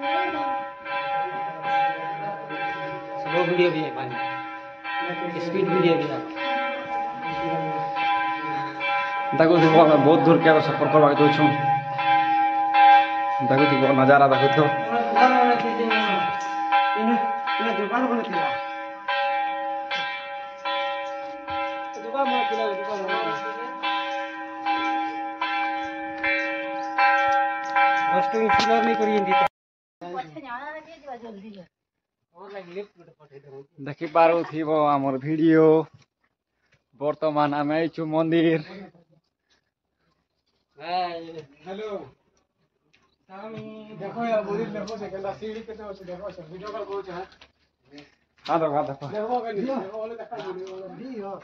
Slow video भी है भाई, स्पीड वीडियो भी है। देखो देखो मैं बहुत दूर क्या सफर करवा दो छु। देखो देखो नजारा देखो तो इन दुकान बने थिला दुकान में थिला दुकान फर्स्ट इंस्टॉलर नहीं करी इंदी देखि पारो थिबो हमर वीडियो। बर्तमान आमे आइछु मंदिर। हेलो देखो यार मंदिर देखो से केला सीढ़ी केते अछि देखो से वीडियो कॉल करू छ। हां देखो देखो देखो के देखो ओले देखा वीडियो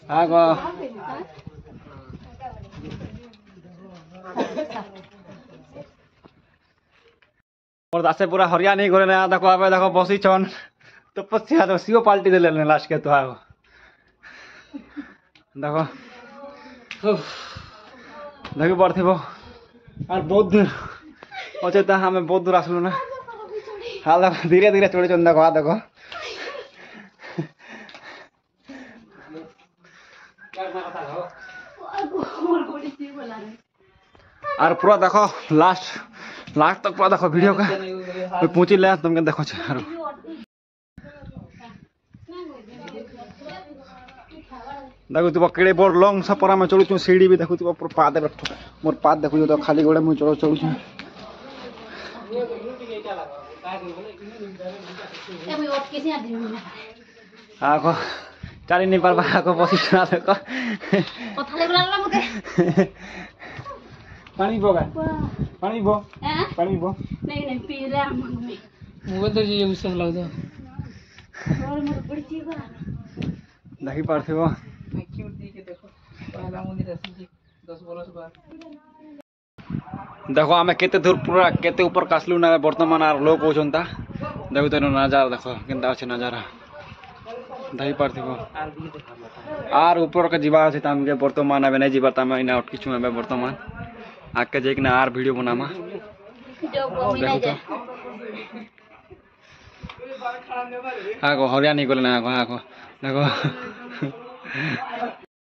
हां गो और दासे पूरा हरिया नहीं करे ना। देखो आबे देखो बसी छन तो पछिया तो सीओ पाल्टी देले लास्ट के तो आगो देखो देखो बढ़थिबो और बहुत दूर अच्छे ता हमें बहुत दूर आसलु ना। हाल धीरे धीरे चढ़े चंदा को देखो और पूरा देखो लास्ट तक पूरा देखो वीडियो का पहुंची ले तुमके देखो छ। देखो तू केड़े बोर लॉन्ग सफर में चलु छु। सीढ़ी भी देखो तू ऊपर पाद मोर पाद देखो तो खाली गोड़े मु चलो चलु छु। आको चली नहीं पारबा आको बसी सुना देखो कथा लेबला मके पानी बोगा पानी बो नहीं नहीं पी ले हम मोबाइल तो ये सब लग जा और मोर पड़ची बा नहीं पारथिबो एक्टिविटी के देखो पहला मंदिर अछि 10 बरस बाद देखो हमें केते दूर पूरा केते ऊपर कासलु ना। वर्तमान आर लोग होचंता देखो तो नजारा देखो केनता अछि नजारा दही पारथिबो आर ऊपर के जीवा अछि ताम के वर्तमान आबे नहीं जीवा ताम इना किछु आबे वर्तमान आके जे कि आर वीडियो बनामा देखो तो आगो हरिया नहीं गले ना आगो देखो